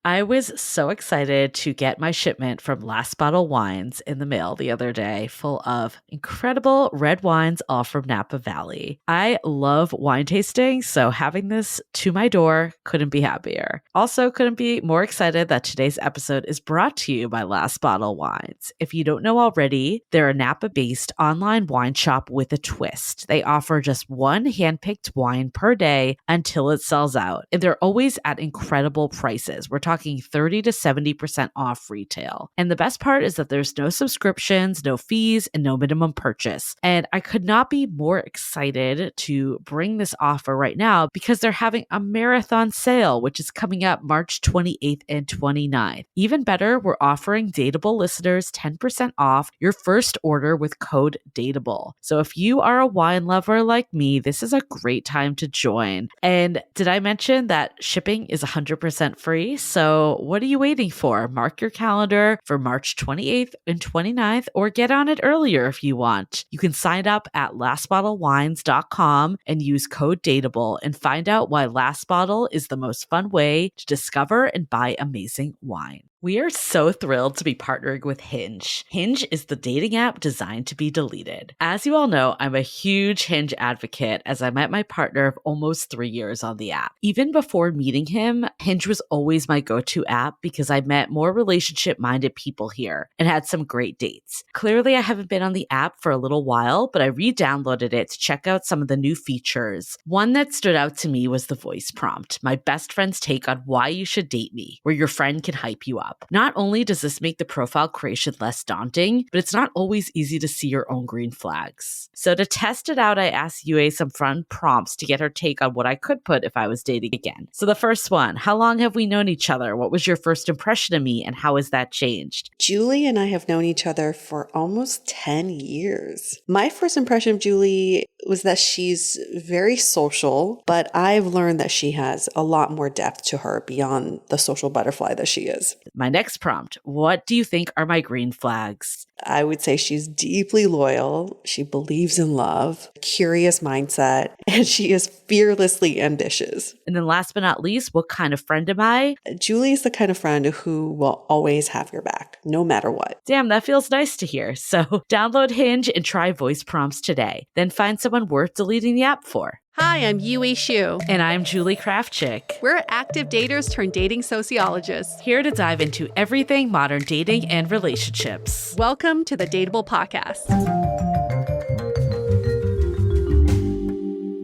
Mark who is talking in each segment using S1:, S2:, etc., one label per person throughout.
S1: I was so excited to get my shipment from Last Bottle Wines in the mail the other day, full of incredible red wines, all from Napa Valley. I love wine tasting, so having this to my door couldn't be happier. Also, couldn't be more excited that today's episode is brought to you by Last Bottle Wines. If you don't know already, they're a Napa-based online wine shop with a twist. They offer just one handpicked wine per day until it sells out, and they're always at incredible prices. We're talking 30 to 70% off retail. And the best part is that there's no subscriptions, no fees, and no minimum purchase. And I could not be more excited to bring this offer right now because they're having a marathon sale, which is coming up March 28th and 29th. Even better, we're offering Dateable listeners 10% off your first order with code DATEABLE. So if you are a wine lover like me, this is a great time to join. And did I mention that shipping is 100% free? So what are you waiting for? Mark your calendar for March 28th and 29th, or get on it earlier if you want. You can sign up at lastbottlewines.com and use code DATEABLE and find out why Last Bottle is the most fun way to discover and buy amazing wine. We are so thrilled to be partnering with Hinge. Hinge is the dating app designed to be deleted. As you all know, I'm a huge Hinge advocate as I met my partner of almost 3 years on the app. Even before meeting him, Hinge was always my go-to app because I met more relationship-minded people here and had some great dates. Clearly, I haven't been on the app for a little while, but I re-downloaded it to check out some of the new features. One that stood out to me was the voice prompt, my best friend's take on why you should date me, where your friend can hype you up. Not only does this make the profile creation less daunting, but it's not always easy to see your own green flags. So to test it out, I asked Yue some fun prompts to get her take on what I could put if I was dating again. So the first one, how long have we known each other? What was your first impression of me and how has that changed?
S2: Julie and I have known each other for almost 10 years. My first impression of Julie was that she's very social, but I've learned that she has a lot more depth to her beyond the social butterfly that she is.
S1: My next prompt, what do you think are my green flags?
S2: I would say she's deeply loyal. She believes in love, curious mindset, and she is fearlessly ambitious.
S1: And then last but not least, what kind of friend am I?
S2: Julie is the kind of friend who will always have your back, no matter what.
S1: Damn, that feels nice to hear. So download Hinge and try voice prompts today. Then find someone worth deleting the app for.
S3: Hi, I'm Yue Xu.
S1: And I'm Julie Krafchick.
S3: We're active daters turned dating sociologists.
S1: Here to dive into everything modern dating and relationships.
S3: Welcome to the Dateable Podcast.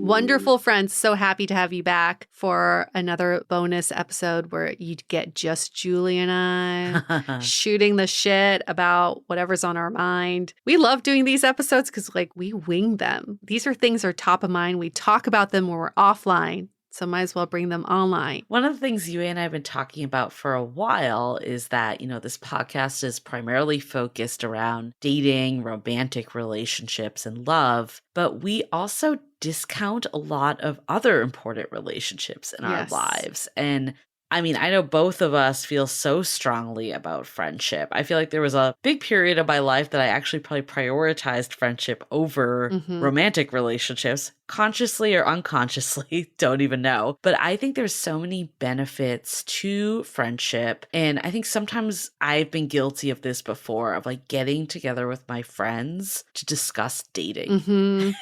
S3: Wonderful friends, so happy to have you back for another bonus episode where you get just Julie and I shooting the shit about whatever's on our mind. We love doing these episodes because we wing them. These are things that are top of mind. We talk about them when we're offline. So might as well bring them online.
S1: One of the things you and I have been talking about for a while is that, this podcast is primarily focused around dating, romantic relationships, and love. But we also discount a lot of other important relationships in our lives. And I know both of us feel so strongly about friendship. I feel like there was a big period of my life that I actually probably prioritized friendship over romantic relationships, consciously or unconsciously, don't even know. But I think there's so many benefits to friendship. And I think sometimes I've been guilty of this before, of getting together with my friends to discuss dating.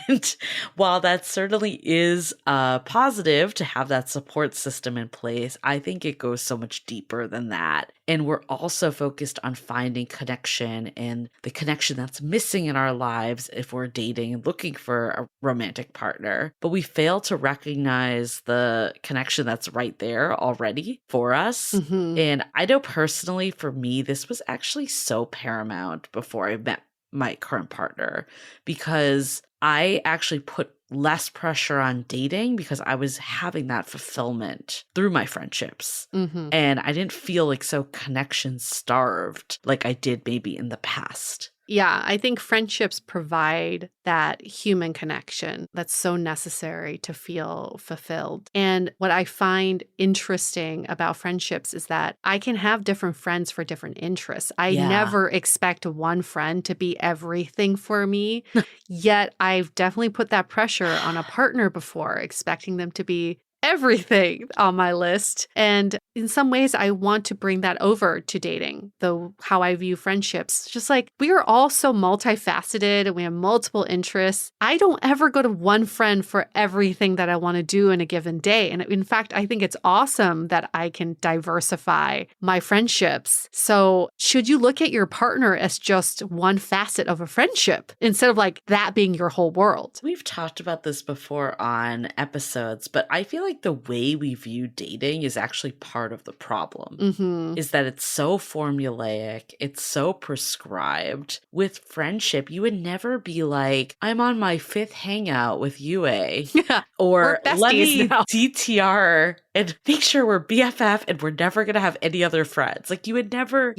S1: And while that certainly is positive to have that support system in place, I think it goes so much deeper than that. And we're also focused on finding connection and the connection that's missing in our lives if we're dating and looking for a romantic partner. But we fail to recognize the connection that's right there already for us. And I know personally for me, this was actually so paramount before I met my current partner, because I actually put less pressure on dating because I was having that fulfillment through my friendships. And I didn't feel so connection starved like I did maybe in the past.
S3: Yeah, I think friendships provide that human connection that's so necessary to feel fulfilled. And what I find interesting about friendships is that I can have different friends for different interests. I never expect one friend to be everything for me, yet I've definitely put that pressure on a partner before, expecting them to be everything on my list. And in some ways, I want to bring that over to dating, though how I view friendships. Just like we are all so multifaceted and we have multiple interests. I don't ever go to one friend for everything that I want to do in a given day. And in fact, I think it's awesome that I can diversify my friendships. So should you look at your partner as just one facet of a friendship instead of like that being your whole world?
S1: We've talked about this before on episodes, but I feel like the way we view dating is actually part of the problem. Is that it's so formulaic, it's so prescribed. With friendship, you would never be like, I'm on my 5th hangout with Yue.
S3: Yeah.
S1: Or let me
S3: now.
S1: DTR and make sure we're BFF and we're never going to have any other friends. Like you would never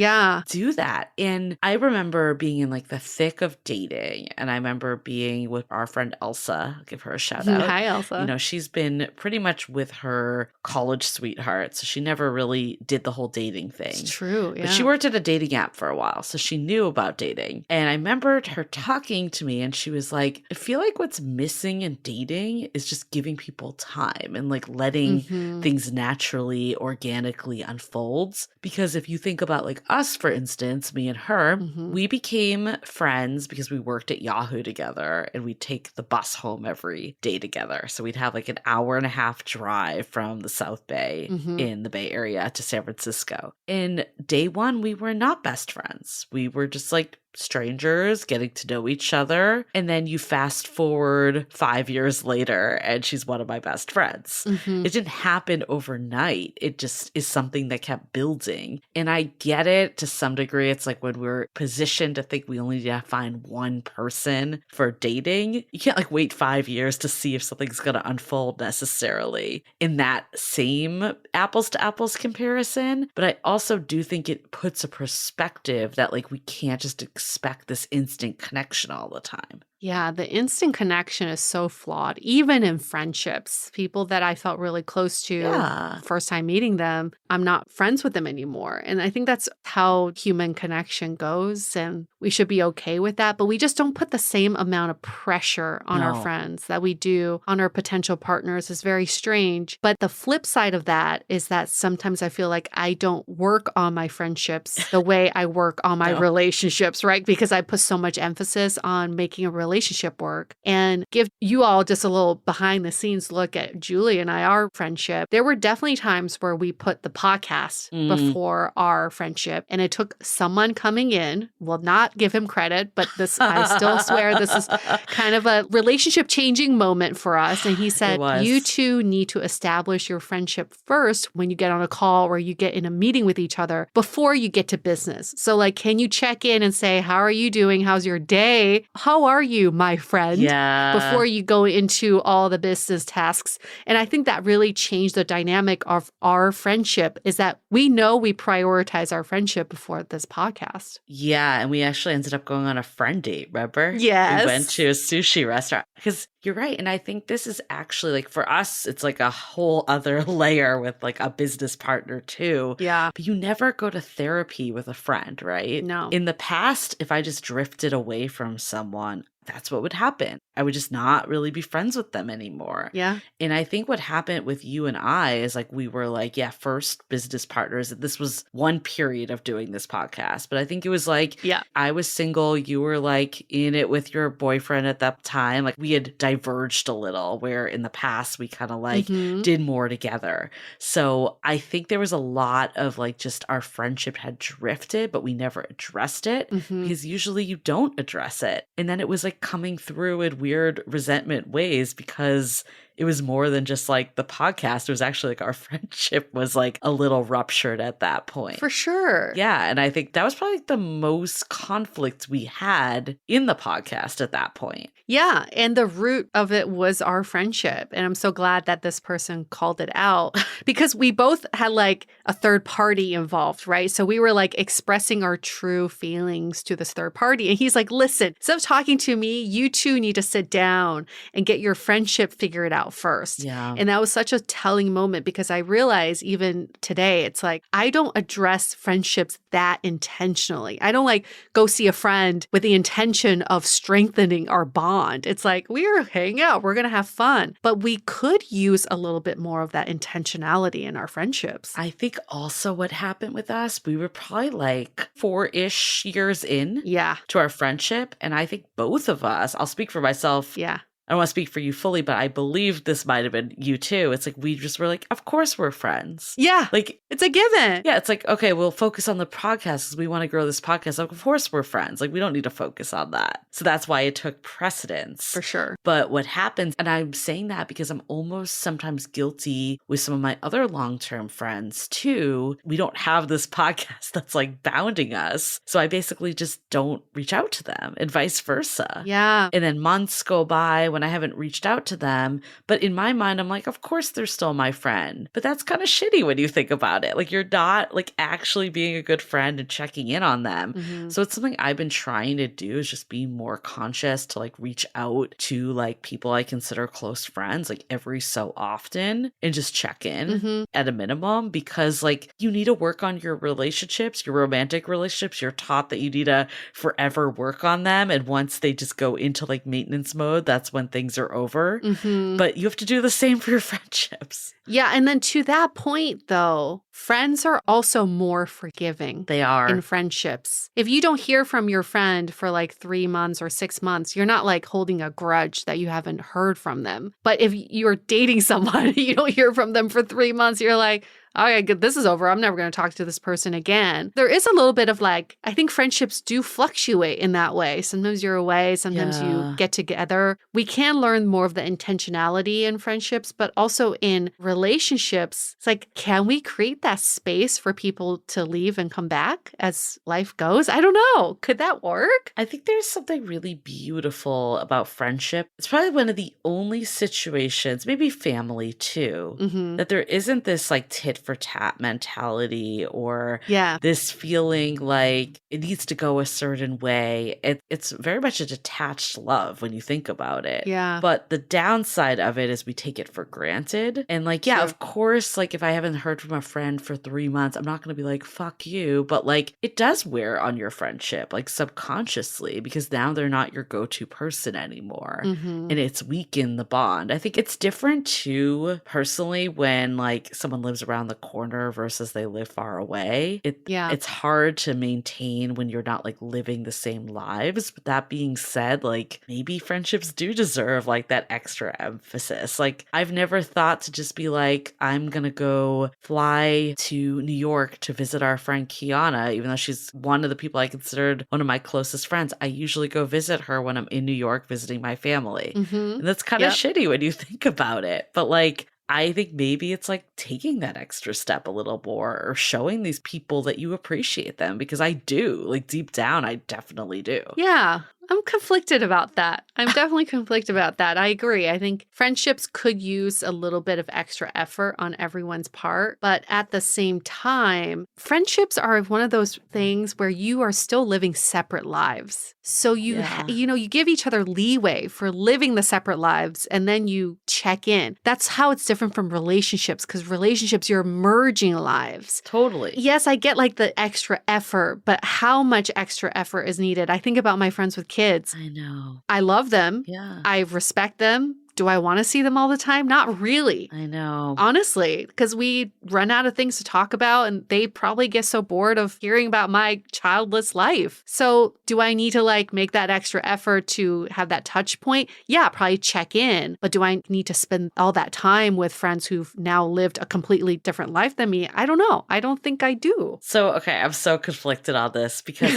S1: do that. And I remember being in like the thick of dating. And I remember being with our friend Elsa. I'll give her a shout out.
S3: Hi, Elsa.
S1: You know, she's been pretty much with her college sweetheart. So she never really did the whole dating thing.
S3: It's true. Yeah.
S1: But she worked at a dating app for a while. So she knew about dating. And I remembered her talking to me and she was like, I feel like what's missing in dating is just giving people time and like letting things naturally, organically unfolds. Because if you think about like us, for instance, me and her, we became friends because we worked at Yahoo together and we'd take the bus home every day together. So we'd have like an 1.5-hour drive from the South Bay in the Bay Area to San Francisco. In day one, we were not best friends. We were just like strangers getting to know each other. And then you fast forward 5 years later and she's one of my best friends. It didn't happen overnight. It just is something that kept building. And I get it to some degree. It's like when we're positioned to think we only need to find one person for dating, you can't like wait 5 years to see if something's going to unfold necessarily in that same apples to apples comparison. But I also do think it puts a perspective that like we can't just expect this instant connection all the time.
S3: Yeah, the instant connection is so flawed, even in friendships. People that I felt really close to first time meeting them, I'm not friends with them anymore. And I think that's how human connection goes. And we should be okay with that. But we just don't put the same amount of pressure on our friends that we do on our potential partners. It's very strange. But the flip side of that is that sometimes I feel like I don't work on my friendships the way I work on my relationships, right? Because I put so much emphasis on making a relationship work. And give you all just a little behind the scenes look at Julie and I, our friendship. There were definitely times where we put the podcast before our friendship. And it took someone coming in, will not give him credit, but this, I still swear this is kind of a relationship changing moment for us. And he said, you two need to establish your friendship first when you get on a call or you get in a meeting with each other before you get to business. So like, can you check in and say, how are you doing? How's your day? How are you, my friend? Before you go into all the business tasks. And I think that really changed the dynamic of our friendship is that we know we prioritize our friendship before this podcast.
S1: Yeah. And we actually ended up going on a friend date, remember?
S3: Yes.
S1: We went to a sushi restaurant because you're right. And I think this is actually like for us, it's like a whole other layer with like a business partner too.
S3: Yeah.
S1: But you never go to therapy with a friend, right?
S3: No.
S1: In the past, if I just drifted away from someone, that's what would happen. I would just not really be friends with them anymore.
S3: Yeah.
S1: And I think what happened with you and I is like, we were like, first business partners. This was one period of doing this podcast. But I think it was like, I was single. You were like in it with your boyfriend at that time. Like we had diverged a little where in the past we kind of like did more together. So I think there was a lot of like just our friendship had drifted, but we never addressed it because usually you don't address it. And then it was like coming through in weird resentment ways because it was more than just like the podcast. It was actually like our friendship was like a little ruptured at that point.
S3: For sure.
S1: Yeah. And I think that was probably like the most conflict we had in the podcast at that point.
S3: Yeah. And the root of it was our friendship. And I'm so glad that this person called it out because we both had like a third party involved, right? So we were like expressing our true feelings to this third party. And he's like, listen, instead of talking to me, you two need to sit down and get your friendship figured out out first.
S1: Yeah.
S3: And that was such a telling moment because I realize even today, it's like, I don't address friendships that intentionally. I don't like go see a friend with the intention of strengthening our bond. It's like, we're hanging out, we're going to have fun. But we could use a little bit more of that intentionality in our friendships.
S1: I think also what happened with us, we were probably like 4-ish years in to our friendship. And I think both of us, I'll speak for myself.
S3: Yeah.
S1: I don't want to speak for you fully, but I believe this might have been you too. It's like we just were like, of course we're friends.
S3: Yeah.
S1: Like,
S3: it's a given.
S1: Yeah. It's like, okay, we'll focus on the podcast because we want to grow this podcast. Of course we're friends. Like, we don't need to focus on that. So that's why it took precedence.
S3: For sure.
S1: But what happens, and I'm saying that because I'm almost sometimes guilty with some of my other long-term friends too. We don't have this podcast that's like bounding us. So I basically just don't reach out to them and vice versa.
S3: Yeah.
S1: And then months go by when I haven't reached out to them. But in my mind, I'm like, of course they're still my friend. But that's kind of shitty when you think about it. Like, you're not like actually being a good friend and checking in on them.
S3: Mm-hmm.
S1: So it's something I've been trying to do, is just be more conscious to like reach out to like people I consider close friends like every so often and just check in at a minimum, because like you need to work on your relationships, your romantic relationships. You're taught that you need to forever work on them. And once they just go into like maintenance mode, that's when things are over. But you have to do the same for your friendships.
S3: Yeah. And then to that point, though, friends are also more forgiving.
S1: They are.
S3: In friendships. If you don't hear from your friend for like 3 months or 6 months, you're not like holding a grudge that you haven't heard from them. But if you're dating someone, you don't hear from them for 3 months, you're like, okay, good, this is over. I'm never going to talk to this person again. There is a little bit of like, I think friendships do fluctuate in that way. Sometimes you're away, sometimes you get together. We can learn more of the intentionality in friendships, but also in relationships. It's like, can we create that space for people to leave and come back as life goes? I don't know. Could that work?
S1: I think there's something really beautiful about friendship. It's probably one of the only situations, maybe family too, that there isn't this like tit for tat mentality or this feeling like it needs to go a certain way. It's very much a detached love when you think about it.
S3: Yeah.
S1: But the downside of it is we take it for granted. And like, yeah, of course, like if I haven't heard from a friend for 3 months, I'm not going to be like, fuck you. But like, it does wear on your friendship, like subconsciously, because now they're not your go-to person anymore. And it's weakened the bond. I think it's different too, personally, when like someone lives around the corner versus they live far away. It's hard to maintain when you're not like living the same lives. But that being said, like maybe friendships do deserve like that extra emphasis. Like, I've never thought to just be like, I'm gonna go fly to New York to visit our friend Kiana, even though she's one of the people I considered one of my closest friends. I usually go visit her when I'm in New York visiting my family. And that's kind of shitty when you think about it. But like, I think maybe it's like taking that extra step a little more, or showing these people that you appreciate them, because I do. Like, deep down, I definitely do.
S3: Yeah. I'm conflicted about that. I'm definitely conflicted about that. I agree. I think friendships could use a little bit of extra effort on everyone's part. But at the same time, friendships are one of those things where you are still living separate lives. So you give each other leeway for living the separate lives, and then you check in. That's how it's different from relationships, because relationships, you're merging lives.
S1: Totally.
S3: Yes, I get like the extra effort, but how much extra effort is needed? I think about my friends with kids.
S1: I know.
S3: I love them.
S1: Yeah.
S3: I respect them. Do I want to see them all the time? Not really.
S1: I know.
S3: Honestly, because we run out of things to talk about, and they probably get so bored of hearing about my childless life. So do I need to like make that extra effort to have that touch point? Yeah, probably check in. But do I need to spend all that time with friends who've now lived a completely different life than me? I don't know. I don't think I do.
S1: So, okay, I'm so conflicted on this because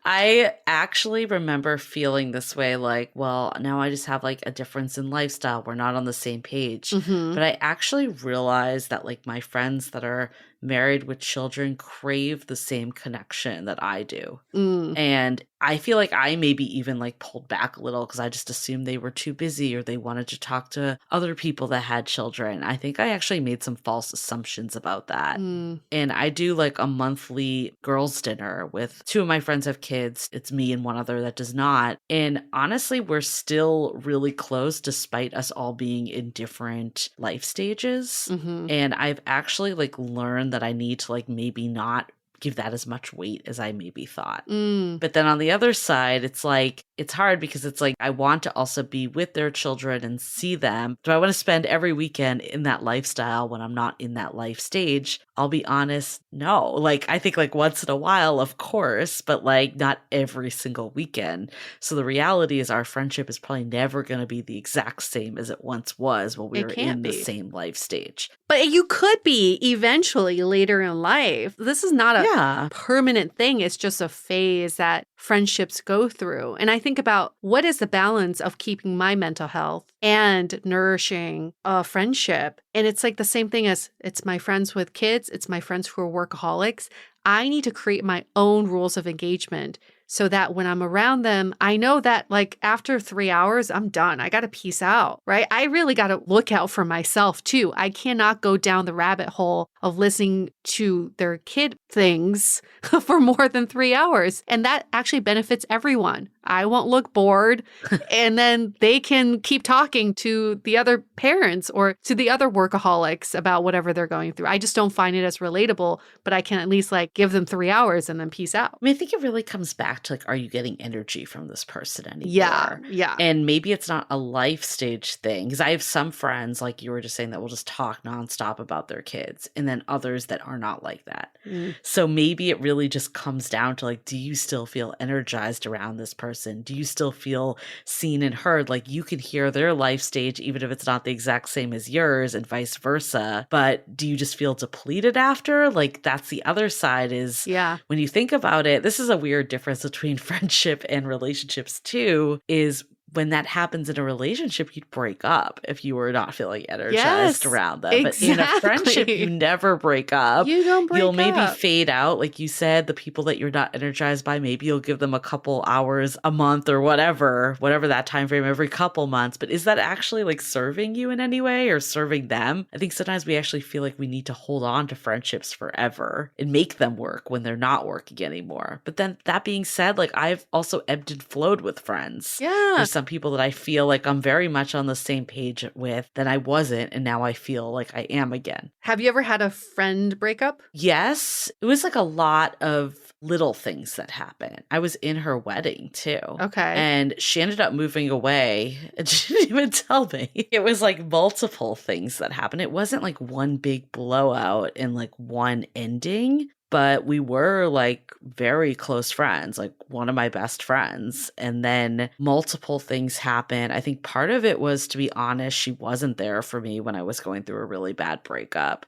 S1: I actually remember feeling this way, like, well, now I just have like a difference in lifestyle. We're not on the same page. But I actually realized that like my friends that are married with children crave the same connection that I do. And I feel like I maybe even like pulled back a little because I just assumed they were too busy or they wanted to talk to other people that had children. I think I actually made some false assumptions about that. And I do like a monthly girls' dinner with 2 of my friends have kids. kids. It's me and one other that does not. And honestly, we're still really close despite us all being in different life stages.
S3: Mm-hmm.
S1: And I've actually like learned that I need to like maybe not give that as much weight as I maybe thought. But then on the other side, it's like, it's hard because it's like, I want to also be with their children and see them. Do I want to spend every weekend in that lifestyle when I'm not in that life stage? I'll be honest, no. Like, I think like once in a while, of course, but like not every single weekend. So the reality is our friendship is probably never going to be the exact same as it once was when we were in the same life stage.
S3: But you could be eventually later in life. This is not a permanent thing. It's just a phase that friendships go through. And I think about what is the balance of keeping my mental health and nourishing a friendship. And it's like the same thing as it's my friends with kids. It's my friends who are workaholics. I need to create my own rules of engagement so that when I'm around them, I know that like after 3 hours, I'm done. I got to peace out, right? I really got to look out for myself too. I cannot go down the rabbit hole of listening to their kid things for more than 3 hours. And that actually benefits everyone. I won't look bored. And then they can keep talking to the other parents or to the other workaholics about whatever they're going through. I just don't find it as relatable, but I can at least like give them 3 hours and then peace out.
S1: I mean, I think it really comes back to like, are you getting energy from this person anymore?
S3: Yeah.
S1: And maybe it's not a life stage thing. Because I have some friends, like you were just saying, that will just talk nonstop about their kids. And then others that are not like that. So maybe it really just comes down to like, do you still feel energized around this person? Do you still feel seen and heard? Like you can hear their life stage, even if it's not the exact same as yours and vice versa. But do you just feel depleted after? Like that's the other side is when you think about it, this is a weird difference between friendship and relationships too, is when that happens in a relationship, you'd break up if you were not feeling energized around them.
S3: Exactly.
S1: But in a friendship, you never break up.
S3: You don't break
S1: You'll
S3: up.
S1: maybe fade out. Like you said, the people that you're not energized by, maybe you'll give them a couple hours a month or whatever that time frame every couple months. But is that actually like serving you in any way or serving them? I think sometimes we actually feel like we need to hold on to friendships forever and make them work when they're not working anymore. But then that being said, like I've also ebbed and flowed with friends. There's some people that I feel like I'm very much on the same page with that I wasn't, and now I feel like I am again.
S3: Have you ever had a friend breakup?
S1: Yes. It was like a lot of little things that happened. I was in her wedding too.
S3: Okay.
S1: And she ended up moving away and she didn't even tell me. It was like multiple things that happened. It wasn't like one big blowout and like one ending. But we were like very close friends, like one of my best friends. And then multiple things happened. I think part of it was, to be honest, she wasn't there for me when I was going through a really bad breakup.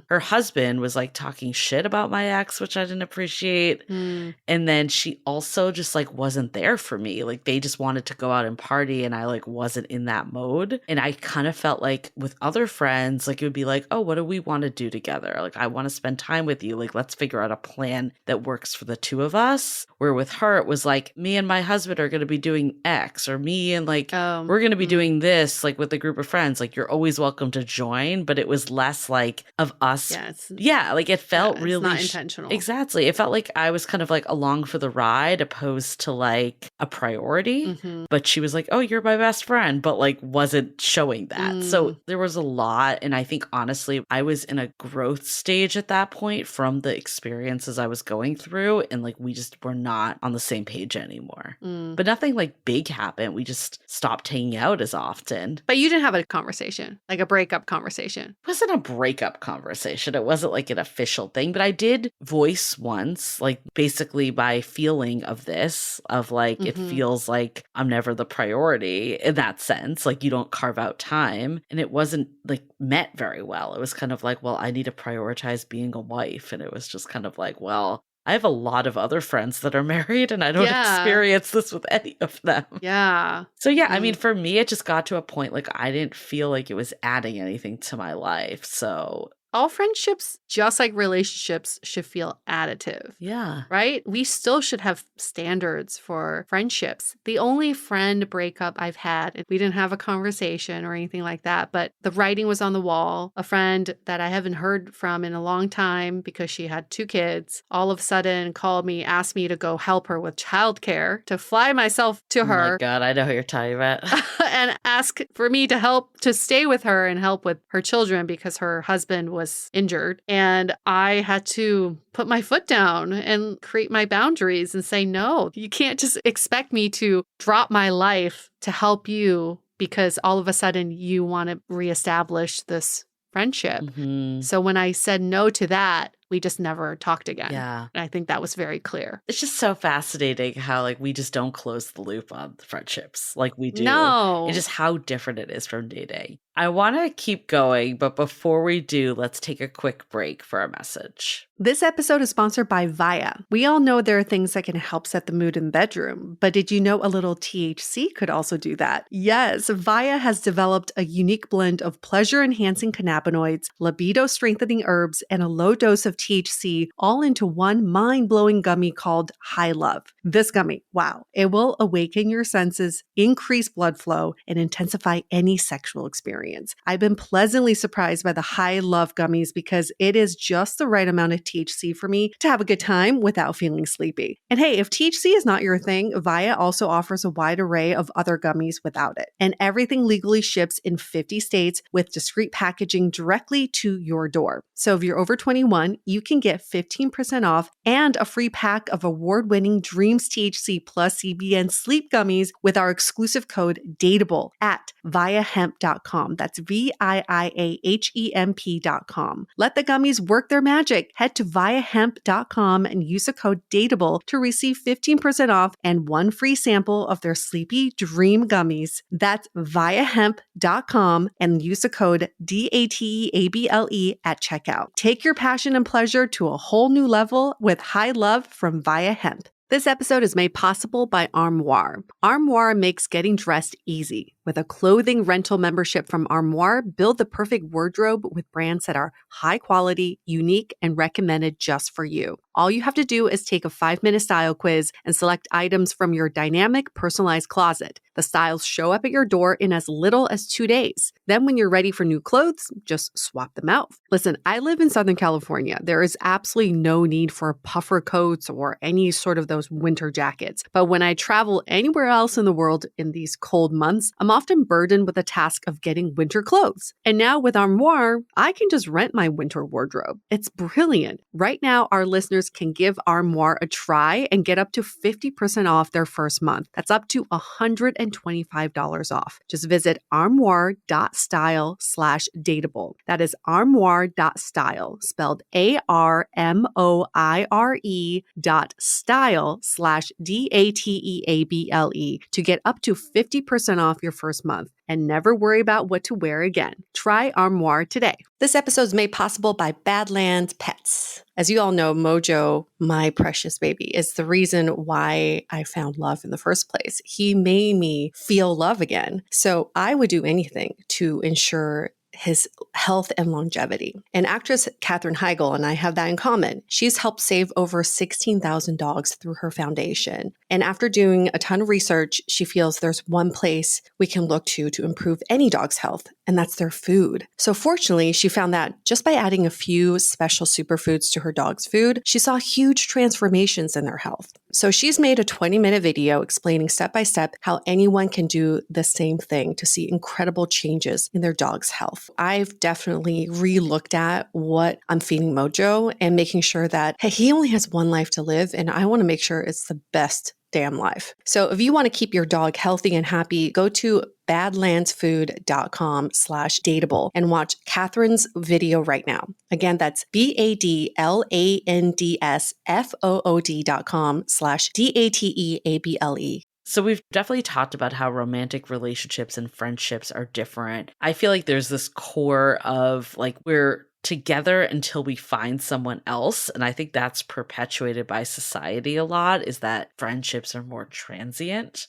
S1: Her husband was like talking shit about my ex, which I didn't appreciate. And then she also just like wasn't there for me. Like they just wanted to go out and party and I like wasn't in that mode. And I kind of felt like with other friends, like it would be like, oh, what do we want to do together? Like I want to spend time with you. Like let's figure out a plan that works for the two of us. Where with her, it was like me and my husband are going to be doing X, or me and like we're going to be doing this like with a group of friends. Like you're always welcome to join. But it was less like of us. Like it felt really
S3: not intentional.
S1: Exactly. It felt like I was kind of like along for the ride opposed to like a priority. But she was like, oh, you're my best friend, but like wasn't showing that. So there was a lot. And I think honestly, I was in a growth stage at that point from the experiences I was going through. And like we just were not on the same page anymore. But nothing like big happened. We just stopped hanging out as often.
S3: But you didn't have a conversation, like a breakup conversation.
S1: It wasn't a breakup conversation. It wasn't like an official thing, but I did voice once, like basically my feeling of this, of like, it feels like I'm never the priority in that sense. Like you don't carve out time. And it wasn't like met very well. It was kind of like, well, I need to prioritize being a wife. And it was just kind of like, well, I have a lot of other friends that are married and I don't experience this with any of them. So I mean, for me, it just got to a point like I didn't feel like it was adding anything to my life. So
S3: all friendships, just like relationships, should feel additive.
S1: Yeah.
S3: Right? We still should have standards for friendships. The only friend breakup I've had, we didn't have a conversation or anything like that, but the writing was on the wall. A friend that I haven't heard from in a long time because she had 2 kids, all of a sudden called me, asked me to go help her with childcare, to fly myself to
S1: Oh my
S3: her
S1: God, I know who you're talking about.
S3: and ask for me to help to stay with her and help with her children because her husband was injured. And I had to put my foot down and create my boundaries and say, no, you can't just expect me to drop my life to help you because all of a sudden you want to reestablish this friendship.
S1: Mhm.
S3: So when I said no to that, we just never talked again.
S1: Yeah.
S3: And I think that was very clear.
S1: It's just so fascinating how like we just don't close the loop on friendships like we do.
S3: No.
S1: And just how different it is from dating. I want to keep going, but before we do, let's take a quick break for a message.
S2: This episode is sponsored by Via. We all know there are things that can help set the mood in the bedroom, but did you know a little THC could also do that? Yes, Via has developed a unique blend of pleasure-enhancing cannabinoids, libido-strengthening herbs, and a low dose of THC all into one mind-blowing gummy called High Love. This gummy, wow, it will awaken your senses, increase blood flow, and intensify any sexual experience. I've been pleasantly surprised by the High Love gummies because it is just the right amount of THC for me to have a good time without feeling sleepy. And hey, if THC is not your thing, Via also offers a wide array of other gummies without it. And everything legally ships in 50 states with discreet packaging directly to your door. So if you're over 21, you can get 15% off and a free pack of award-winning Dreams THC plus CBN sleep gummies with our exclusive code DATEABLE at viahemp.com. That's VIIAHEMP.com. Let the gummies work their magic. Head to viahemp.com and use the code DATEABLE to receive 15% off and one free sample of their Sleepy Dream gummies. That's viahemp.com and use the code DATEABLE at checkout. Take your passion and pleasure to a whole new level with High Love from Via Hemp. This episode is made possible by Armoire. Armoire makes getting dressed easy. With a clothing rental membership from Armoire, build the perfect wardrobe with brands that are high quality, unique, and recommended just for you. All you have to do is take a 5-minute style quiz and select items from your dynamic, personalized closet. The styles show up at your door in as little as 2 days. Then when you're ready for new clothes, just swap them out. Listen, I live in Southern California. There is absolutely no need for puffer coats or any sort of those winter jackets. But when I travel anywhere else in the world in these cold months, I'm often burdened with the task of getting winter clothes. And now with Armoire, I can just rent my winter wardrobe. It's brilliant. Right now, our listeners can give Armoire a try and get up to 50% off their first month. That's up to $125 off. Just visit armoire.style/dateable. That is armoire.style, spelled ARMOIRE.style/DATEABLE to get up to 50% off your first month and never worry about what to wear again. Try Armoire today. This episode is made possible by Badlands Pets. As you all know, Mojo, my precious baby, is the reason why I found love in the first place. He made me feel love again. So I would do anything to ensure his health and longevity. And actress Katherine Heigl and I have that in common. She's helped save over 16,000 dogs through her foundation. And after doing a ton of research, she feels there's one place we can look to improve any dog's health, and that's their food. So fortunately, she found that just by adding a few special superfoods to her dog's food, she saw huge transformations in their health. So she's made a 20-minute video explaining step by step how anyone can do the same thing to see incredible changes in their dog's health. I've definitely re-looked at what I'm feeding Mojo and making sure that, hey, he only has one life to live, and I want to make sure it's the best damn life. So if you want to keep your dog healthy and happy, go to badlandsfood.com/dateable and watch Catherine's video right now. Again, that's badlandsfood.com/dateable.
S1: So we've definitely talked about how romantic relationships and friendships are different. I feel like there's this core of like we're together until we find someone else. And I think that's perpetuated by society a lot, is that friendships are more transient,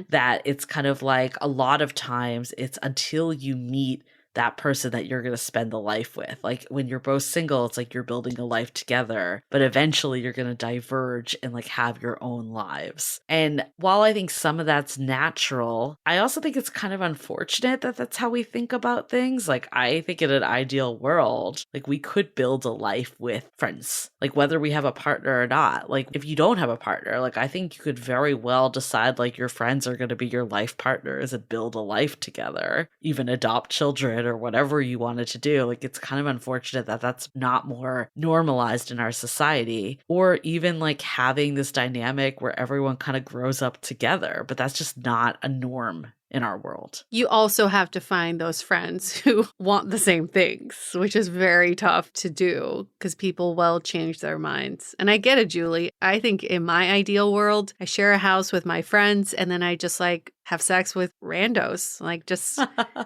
S1: that it's kind of like a lot of times it's until you meet that person that you're going to spend the life with. Like when you're both single, it's like you're building a life together, but eventually you're going to diverge and like have your own lives. And while I think some of that's natural, I also think it's kind of unfortunate that that's how we think about things. Like I think in an ideal world, like we could build a life with friends, like whether we have a partner or not. Like if you don't have a partner, like I think you could very well decide like your friends are going to be your life partners and build a life together, even adopt children or whatever you wanted to do. Like it's kind of unfortunate that that's not more normalized in our society, or even like having this dynamic where everyone kind of grows up together, but that's just not a norm in our world.
S3: You also have to find those friends who want the same things, which is very tough to do because people will change their minds. And I get it, Julie. I think in my ideal world, I share a house with my friends and then I just like have sex with randos, like just,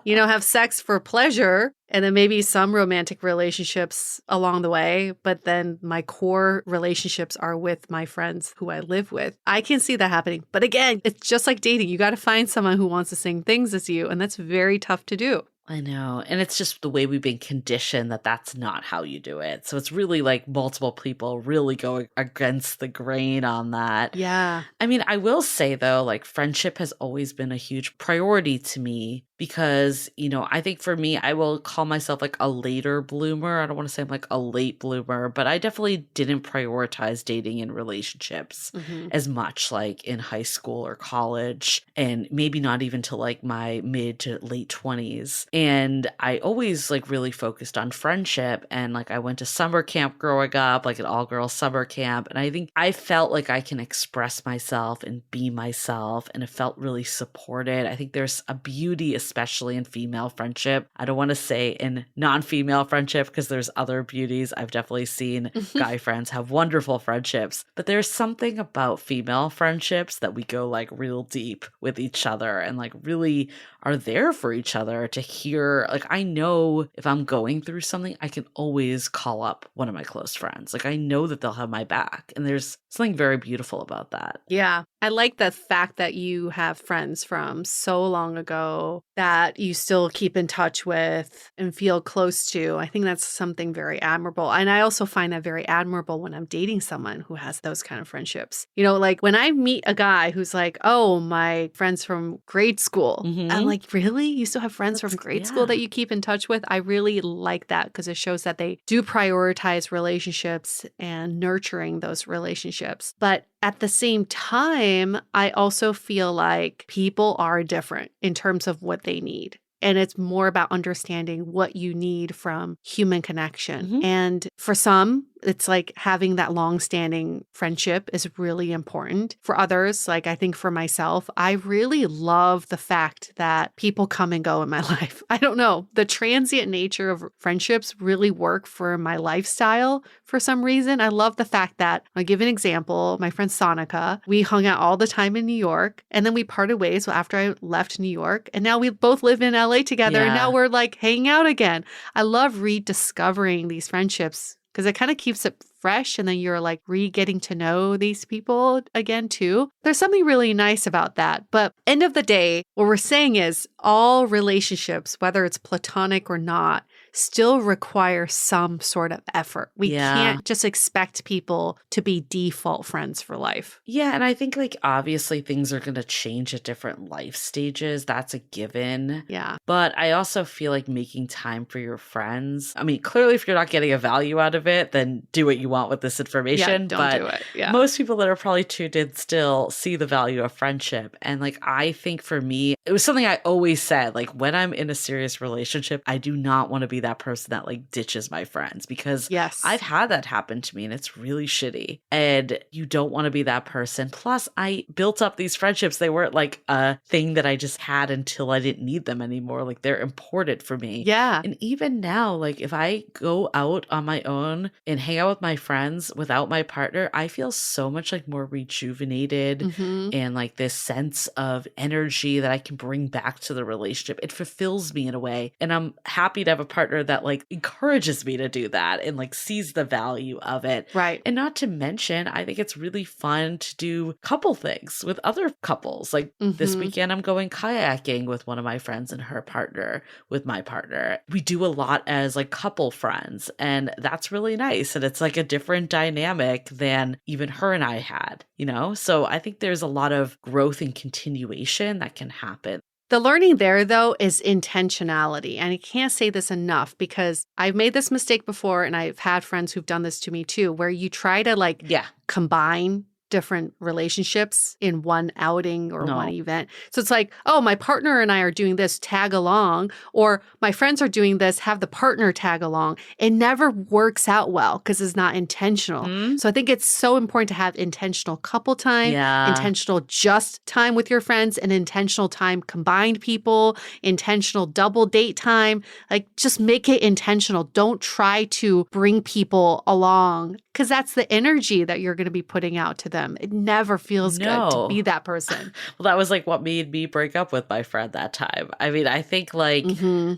S3: have sex for pleasure. And then maybe some romantic relationships along the way. But then my core relationships are with my friends who I live with. I can see that happening. But again, it's just like dating. You got to find someone who wants the same things as you. And that's very tough to do.
S1: I know. And it's just the way we've been conditioned that that's not how you do it. So it's really like multiple people really going against the grain on that.
S3: Yeah.
S1: I mean, I will say though, like friendship has always been a huge priority to me because, I think for me, I will call myself like a later bloomer. I don't want to say I'm like a late bloomer, but I definitely didn't prioritize dating and relationships as much like in high school or college, and maybe not even till like my mid to late 20s. And I always like really focused on friendship. And like I went to summer camp growing up, like an all girls summer camp. And I think I felt like I can express myself and be myself. And it felt really supported. I think there's a beauty, especially in female friendship. I don't want to say in non-female friendship because there's other beauties. I've definitely seen guy friends have wonderful friendships. But there's something about female friendships that we go like real deep with each other and like really are there for each other to hear. Like I know if I'm going through something, I can always call up one of my close friends. Like I know that they'll have my back. And there's something very beautiful about that.
S3: Yeah. I like the fact that you have friends from so long ago that you still keep in touch with and feel close to. I think that's something very admirable. And I also find that very admirable when I'm dating someone who has those kind of friendships. Like when I meet a guy who's like, oh, my friends from grade school. I'm like, really? You still have friends from grade school that you keep in touch with? I really like that because it shows that they do prioritize relationships and nurturing those relationships. But at the same time, I also feel like people are different in terms of what they need. And it's more about understanding what you need from human connection. And for some, it's like having that long-standing friendship is really important. For others, like I think for myself, I really love the fact that people come and go in my life. I don't know. The transient nature of friendships really work for my lifestyle for some reason. I love the fact that, I'll give an example, my friend Sonika, we hung out all the time in New York and then we parted ways after I left New York. And now we both live in LA together and now we're like hanging out again. I love rediscovering these friendships because it kind of keeps it fresh and then you're like getting to know these people again too. There's something really nice about that. But end of the day, what we're saying is all relationships, whether it's platonic or not, still require some sort of effort. We can't just expect people to be default friends for life.
S1: Yeah, and I think like obviously things are going to change at different life stages. That's a given.
S3: Yeah.
S1: But I also feel like making time for your friends. I mean, clearly if you're not getting a value out of it, then do what you want with this information.
S3: Don't do it. Yeah.
S1: Most people that are probably tuned in still see the value of friendship. And like, I think for me, it was something I always said, like when I'm in a serious relationship, I do not want to be that person that like ditches my friends because I've had that happen to me and it's really shitty. And you don't want to be that person. Plus I built up these friendships. They weren't like a thing that I just had until I didn't need them anymore. Like they're important for me.
S3: Yeah.
S1: And even now, like if I go out on my own and hang out with my friends without my partner, I feel so much like more rejuvenated and like this sense of energy that I can bring back to the relationship. It fulfills me in a way. And I'm happy to have a partner partner that like encourages me to do that and like sees the value of it.
S3: Right.
S1: And not to mention, I think it's really fun to do couple things with other couples. Like this weekend, I'm going kayaking with one of my friends and her partner, with my partner. We do a lot as like couple friends, and that's really nice. And it's like a different dynamic than even her and I had, you know? So I think there's a lot of growth and continuation that can happen.
S3: The learning there, though, is intentionality. And I can't say this enough because I've made this mistake before and I've had friends who've done this to me too, where you try to like combine different relationships in one outing or one event. So it's like, oh, my partner and I are doing this, tag along, or my friends are doing this, have the partner tag along. It never works out well because it's not intentional. So I think it's so important to have intentional couple time, intentional just time with your friends, and intentional time combined people, intentional double date time. Like just make it intentional. Don't try to bring people along because that's the energy that you're going to be putting out to them. It never feels good to be that person.
S1: Well, that was like what made me break up with my friend that time. I mean, I think like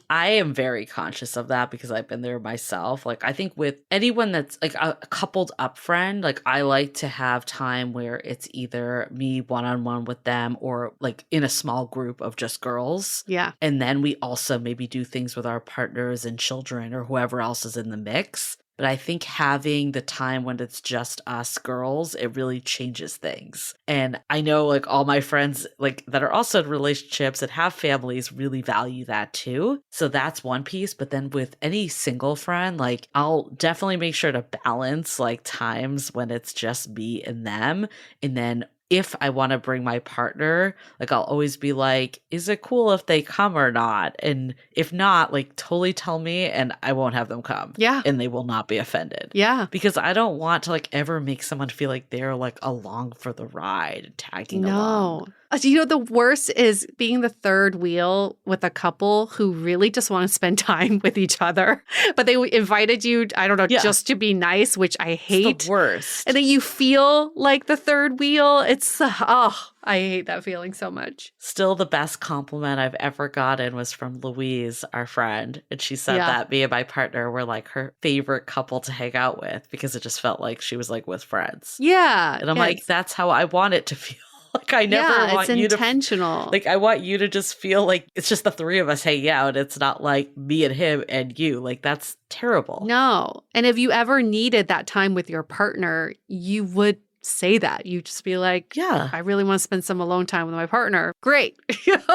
S1: I am very conscious of that because I've been there myself. Like I think with anyone that's like a coupled up friend, like I like to have time where it's either me one-on-one with them or like in a small group of just girls.
S3: Yeah.
S1: And then we also maybe do things with our partners and children or whoever else is in the mix. But I think having the time when it's just us girls, it really changes things. And I know like all my friends like that are also in relationships and have families really value that too. So that's one piece. But then with any single friend, like I'll definitely make sure to balance like times when it's just me and them. And then if I want to bring my partner, like I'll always be like, is it cool if they come or not? And if not, like totally tell me and I won't have them come.
S3: Yeah.
S1: And they will not be offended.
S3: Yeah.
S1: Because I don't want to like ever make someone feel like they're like along for the ride, tagging along.
S3: You know, the worst is being the third wheel with a couple who really just want to spend time with each other. But they invited you, I don't know, just to be nice, which I hate.
S1: It's the worst.
S3: And then you feel like the third wheel. It's, I hate that feeling so much.
S1: Still the best compliment I've ever gotten was from Louise, our friend. And she said that me and my partner were like her favorite couple to hang out with because it just felt like she was like with friends.
S3: Yeah.
S1: And I'm like, that's how I want it to feel. Like I never want you
S3: intentional.
S1: Like I want you to just feel like it's just the three of us hanging out. It's not like me and him and you. Like that's terrible.
S3: No. And if you ever needed that time with your partner, you would say that. You just be like, I really want to spend some alone time with my partner. Great.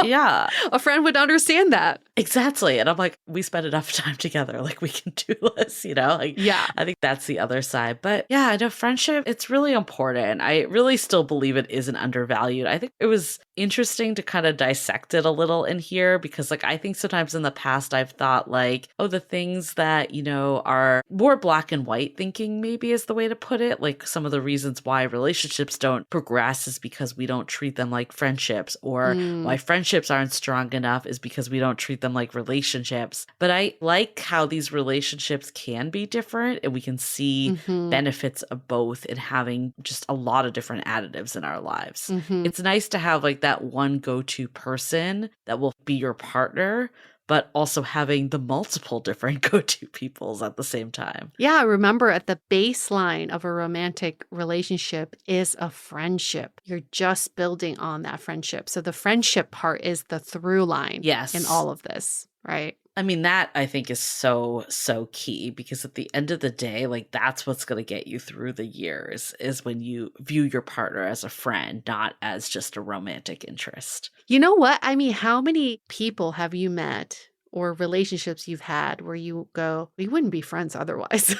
S1: Yeah.
S3: A friend would understand that.
S1: Exactly. And I'm like, we spend enough time together. Like we can do this, you know? Like, I think that's the other side. But yeah, I know friendship, it's really important. I really still believe it isn't undervalued. I think it was interesting to kind of dissect it a little in here because like, I think sometimes in the past I've thought like, oh, the things that, you know, are more black and white thinking maybe is the way to put it. Like some of the reasons why relationships don't progress is because we don't treat them like friendships, or why friendships aren't strong enough is because we don't treat them like relationships. But I like how these relationships can be different and we can see benefits of both in having just a lot of different additives in our lives. It's nice to have like that one go-to person that will be your partner, but also having the multiple different go-to peoples at the same time.
S3: Yeah, remember at the baseline of a romantic relationship is a friendship. You're just building on that friendship. So the friendship part is the through line in all of this, right?
S1: I mean, that I think is so, so key because at the end of the day, like that's what's going to get you through the years is when you view your partner as a friend, not as just a romantic interest.
S3: You know what? I mean, how many people have you met or relationships you've had where you go, we wouldn't be friends otherwise?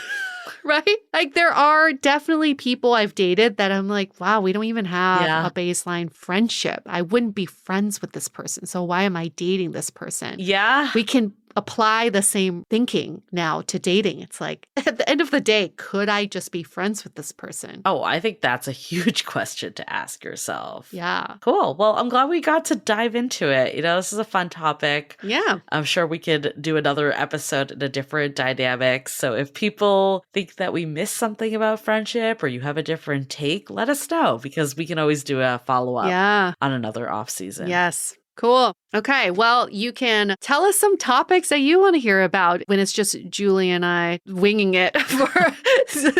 S3: Right? Like there are definitely people I've dated that I'm like, wow, we don't even have a baseline friendship. I wouldn't be friends with this person. So why am I dating this person?
S1: Yeah.
S3: We can apply the same thinking now to dating. It's like, at the end of the day, could I just be friends with this person?
S1: Oh, I think that's a huge question to ask yourself.
S3: Yeah.
S1: Cool. Well, I'm glad we got to dive into it. You know, this is a fun topic.
S3: Yeah.
S1: I'm sure we could do another episode in a different dynamic. So if people think that we missed something about friendship or you have a different take, let us know because we can always do a follow-up on another off season.
S3: Yes. Cool. Okay. Well, you can tell us some topics that you want to hear about when it's just Julie and I winging it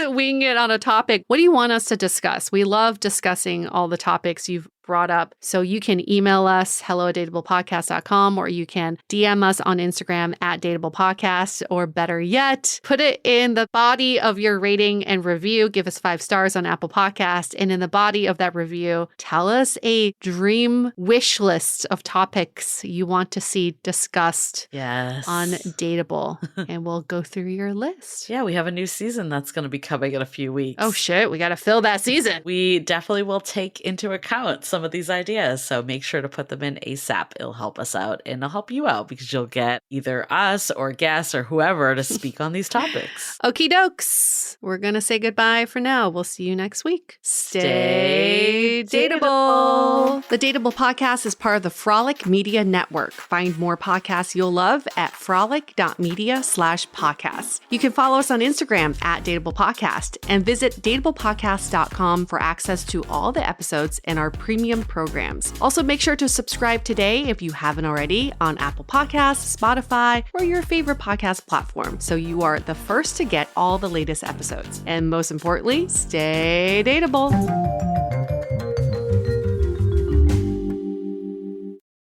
S3: winging it on a topic. What do you want us to discuss? We love discussing all the topics you've brought up. So you can email us, hello@dateablepodcast.com, or you can DM us on Instagram @dateablepodcast, or better yet, put it in the body of your rating and review. Give us 5 stars on Apple Podcasts. And in the body of that review, tell us a dream wish list of topics you want to see discussed on Dateable. And we'll go through your list.
S1: Yeah, we have a new season that's going to be coming in a few weeks.
S3: Oh shit, we got to fill that season.
S1: We definitely will take into account some of these ideas. So make sure to put them in ASAP. It'll help us out and it'll help you out because you'll get either us or guests or whoever to speak on these topics.
S3: Okie dokes. We're going to say goodbye for now. We'll see you next week. Stay Dateable. The Dateable podcast is part of the Frolic Media Network. Find more podcasts you'll love at frolic.media/podcasts. You can follow us on Instagram @dateablepodcast and visit dateablepodcast.com for access to all the episodes and our premium programs. Also, make sure to subscribe today if you haven't already on Apple Podcasts, Spotify, or your favorite podcast platform so you are the first to get all the latest episodes. And most importantly, stay dateable.